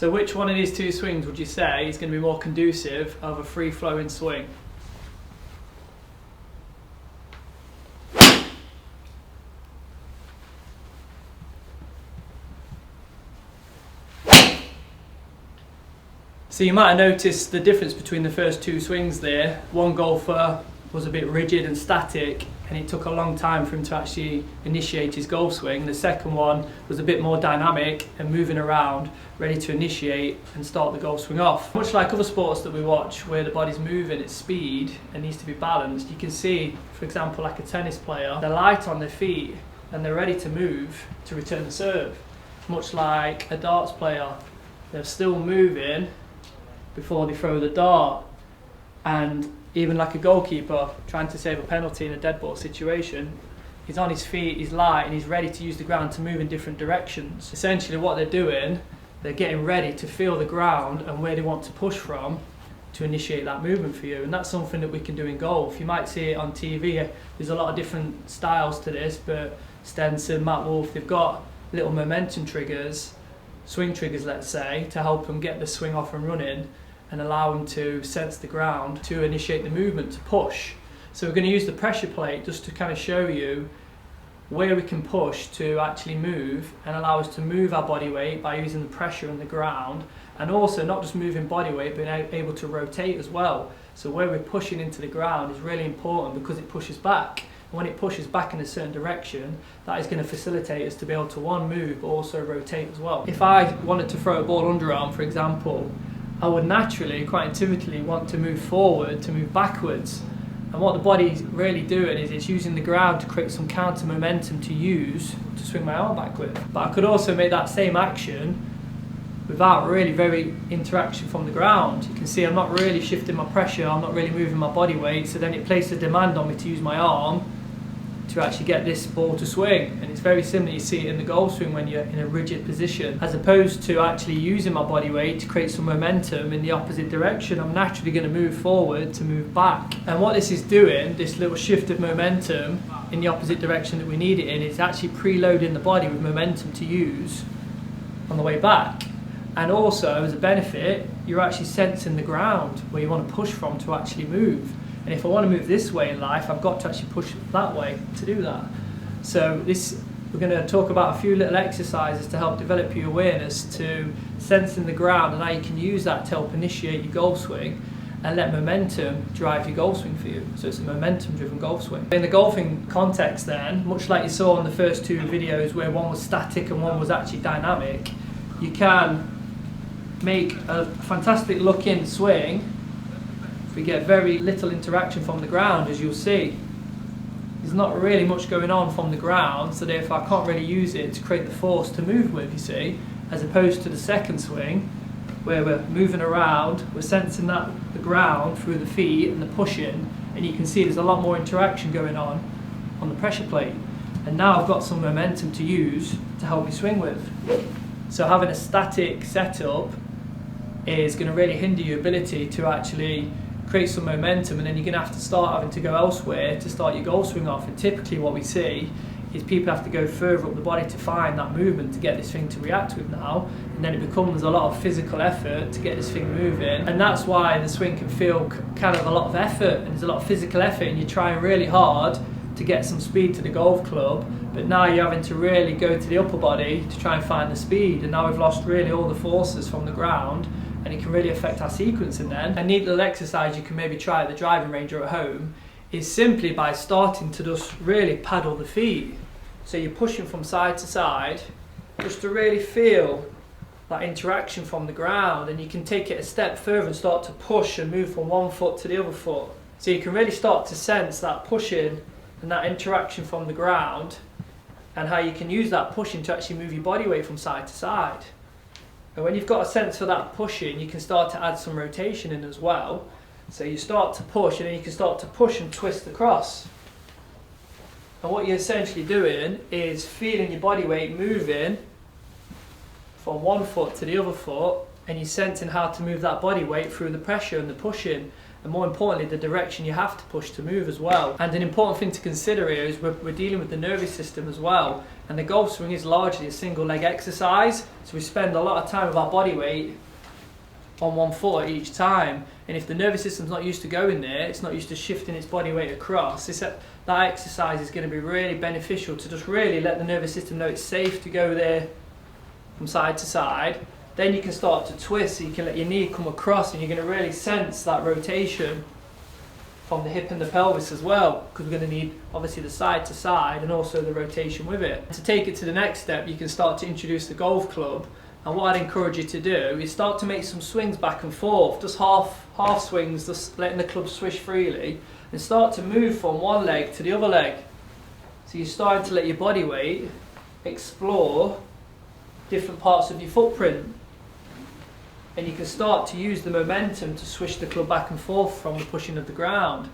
So which one of these two swings would you say is going to be more conducive of a free-flowing swing? So you might have noticed the difference between the first two swings there. One golfer was a bit rigid and static, and it took a long time for him to actually initiate his golf swing. The second one was a bit more dynamic and moving around, ready to initiate and start the golf swing off. Much like other sports that we watch where the body's moving at speed and needs to be balanced, you can see, for example, like a tennis player, they're light on their feet and they're ready to move to return the serve. Much like a darts player, they're still moving before they throw the dart. And even like a goalkeeper trying to save a penalty in a dead ball situation, he's on his feet, he's light, and he's ready to use the ground to move in different directions. Essentially what they're doing, they're getting ready to feel the ground and where they want to push from to initiate that movement for you. And that's something that we can do in golf. You might see it on TV. There's a lot of different styles to this, but Stenson, Matt Wolf, they've got little momentum triggers, swing triggers let's say, to help them get the swing off and running and allow them to sense the ground to initiate the movement, to push. So we're going to use the pressure plate just to kind of show you where we can push to actually move and allow us to move our body weight by using the pressure on the ground, and also not just moving body weight but able to rotate as well. So where we're pushing into the ground is really important because it pushes back. And when it pushes back in a certain direction, that is going to facilitate us to be able to one, move, but also rotate as well. If I wanted to throw a ball underarm, for example, I would naturally, quite intuitively, want to move forward, to move backwards. And what the body's really doing is it's using the ground to create some counter momentum to use to swing my arm back with. But I could also make that same action without really very interaction from the ground. You can see I'm not really shifting my pressure, I'm not really moving my body weight, so then it places a demand on me to use my arm to actually get this ball to swing. And it's very similar, you see it in the golf swing when you're in a rigid position. As opposed to actually using my body weight to create some momentum in the opposite direction, I'm naturally going to move forward to move back. And what this is doing, this little shift of momentum in the opposite direction that we need it in, is actually preloading the body with momentum to use on the way back. And also, as a benefit, you're actually sensing the ground where you want to push from to actually move. And if I want to move this way in life, I've got to actually push that way to do that. So we're going to talk about a few little exercises to help develop your awareness to sensing the ground and how you can use that to help initiate your golf swing and let momentum drive your golf swing for you. So it's a momentum driven golf swing. In the golfing context then, much like you saw in the first two videos where one was static and one was actually dynamic, you can make a fantastic look-in swing. We get very little interaction from the ground, as you'll see. There's not really much going on from the ground, so therefore I can't really use it to create the force to move with, you see, as opposed to the second swing, where we're moving around, we're sensing the ground through the feet and the pushing, and you can see there's a lot more interaction going on the pressure plate. And now I've got some momentum to use to help you swing with. So having a static setup is going to really hinder your ability to actually create some momentum, and then you're going to have to start having to go elsewhere to start your golf swing off. And typically what we see is people have to go further up the body to find that movement to get this thing to react with now, and then it becomes a lot of physical effort to get this thing moving. And that's why the swing can feel kind of a lot of effort, and there's a lot of physical effort, and you're trying really hard to get some speed to the golf club, but now you're having to really go to the upper body to try and find the speed, and now we've lost really all the forces from the ground, and it can really affect our sequencing then. A neat little exercise you can maybe try at the driving range or at home is simply by starting to just really paddle the feet. So you're pushing from side to side just to really feel that interaction from the ground, and you can take it a step further and start to push and move from one foot to the other foot. So you can really start to sense that pushing and that interaction from the ground, and how you can use that pushing to actually move your body weight from side to side. And when you've got a sense for that pushing, you can start to add some rotation in as well. So you start to push, and then you can start to push and twist across. And what you're essentially doing is feeling your body weight moving from one foot to the other foot, and you're sensing how to move that body weight through the pressure and the pushing. and more importantly the direction you have to push to move as well. And an important thing to consider here is we're dealing with the nervous system as well, and the golf swing is largely a single leg exercise, so we spend a lot of time with our body weight on one foot each time, and if the nervous system's not used to going there, it's not used to shifting its body weight across, that exercise is going to be really beneficial to just really let the nervous system know it's safe to go there from side to side. Then you can start to twist, so you can let your knee come across, and you're going to really sense that rotation from the hip and the pelvis as well, because we're going to need obviously the side to side and also the rotation with it. To take it to the next step, you can start to introduce the golf club, and what I'd encourage you to do is start to make some swings back and forth, just half swings, just letting the club swish freely, and start to move from one leg to the other leg. So you're starting to let your body weight explore different parts of your footprint, and you can start to use the momentum to swish the club back and forth from the pushing of the ground,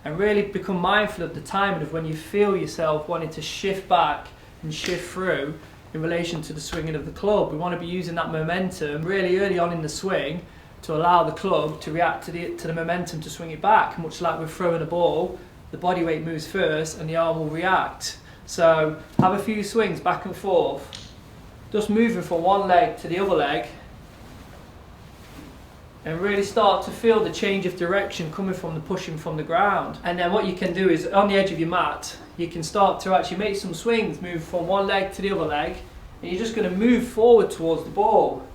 and really become mindful of the timing of when you feel yourself wanting to shift back and shift through in relation to the swinging of the club. We want to be using that momentum really early on in the swing to allow the club to react to the momentum to swing it back. Much like we're throwing a ball, the body weight moves first and the arm will react. So have a few swings back and forth, just moving from one leg to the other leg, and really start to feel the change of direction coming from the pushing from the ground. And then what you can do is, on the edge of your mat, you can start to actually make some swings, move from one leg to the other leg, and you're just going to move forward towards the ball,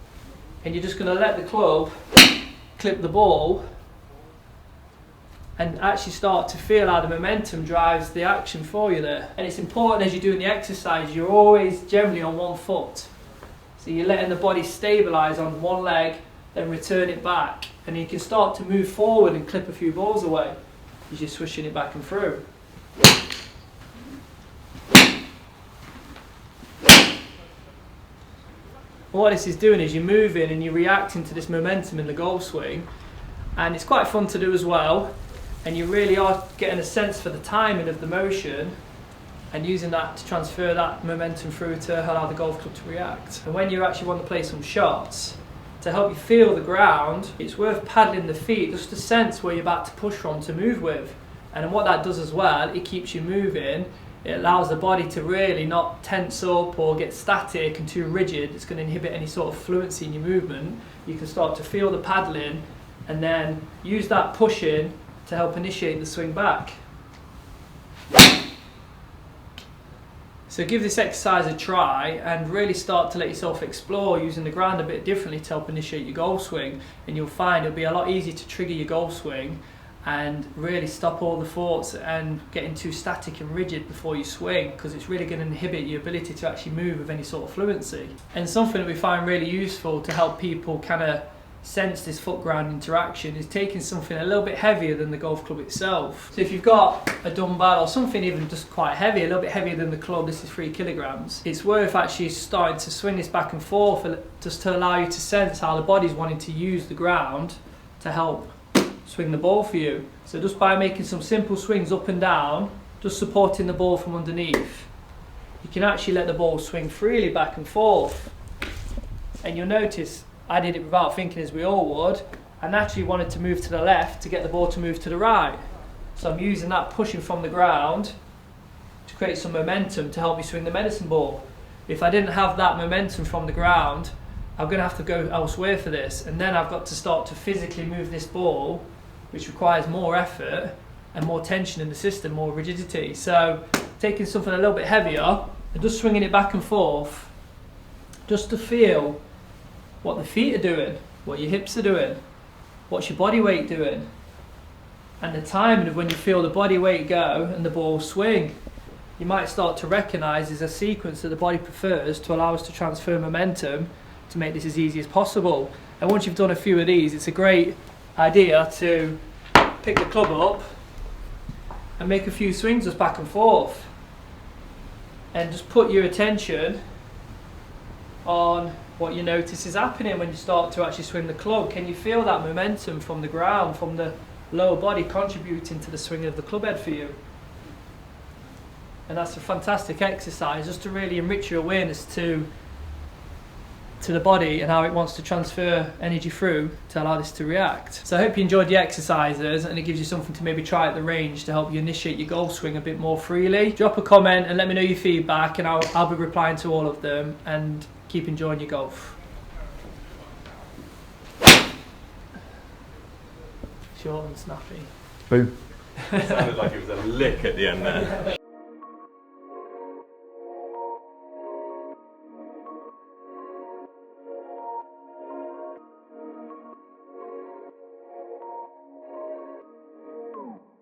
and you're just going to let the club clip the ball, and actually start to feel how the momentum drives the action for you there. And it's important as you're doing the exercise, you're always generally on one foot, so you're letting the body stabilise on one leg, then return it back, and you can start to move forward and clip a few balls away as you're swishing it back and through. What this is doing is you're moving and you're reacting to this momentum in the golf swing, and it's quite fun to do as well, and you really are getting a sense for the timing of the motion and using that to transfer that momentum through to allow the golf club to react. And when you actually want to play some shots, to help you feel the ground, it's worth paddling the feet just to sense where you're about to push from to move with. And what that does as well, it keeps you moving. It allows the body to really not tense up or get static and too rigid. It's going to inhibit any sort of fluency in your movement. You can start to feel the paddling and then use that pushing to help initiate the swing back. So give this exercise a try and really start to let yourself explore using the ground a bit differently to help initiate your golf swing, and you'll find it'll be a lot easier to trigger your golf swing and really stop all the thoughts and getting too static and rigid before you swing, because it's really going to inhibit your ability to actually move with any sort of fluency. And something that we find really useful to help people kind of sense this foot ground interaction is taking something a little bit heavier than the golf club itself. So if you've got a dumbbell or something even just quite heavy, a little bit heavier than the club, this is 3 kilograms, it's worth actually starting to swing this back and forth just to allow you to sense how the body's wanting to use the ground to help swing the ball for you. So just by making some simple swings up and down, just supporting the ball from underneath, you can actually let the ball swing freely back and forth. And you'll notice I did it without thinking, as we all would. I naturally wanted to move to the left to get the ball to move to the right. So I'm using that pushing from the ground to create some momentum to help me swing the medicine ball. If I didn't have that momentum from the ground, I'm going to have to go elsewhere for this, and then I've got to start to physically move this ball, which requires more effort and more tension in the system, more rigidity. So taking something a little bit heavier and just swinging it back and forth, just to feel what the feet are doing, what your hips are doing, what's your body weight doing, and the timing of when you feel the body weight go and the ball swing. You might start to recognise there's a sequence that the body prefers to allow us to transfer momentum to make this as easy as possible. And once you've done a few of these, it's a great idea to pick the club up and make a few swings just back and forth, and just put your attention on what you notice is happening when you start to actually swing the club. Can you feel that momentum from the ground, from the lower body contributing to the swing of the club head for you? And that's a fantastic exercise just to really enrich your awareness to to the body and how it wants to transfer energy through to allow this to react. So I hope you enjoyed the exercises, and it gives you something to maybe try at the range to help you initiate your golf swing a bit more freely. Drop a comment and let me know your feedback, and I'll be replying to all of them, and keep enjoying your golf. Short and snappy. Boom. Sounded like it was a lick at the end there.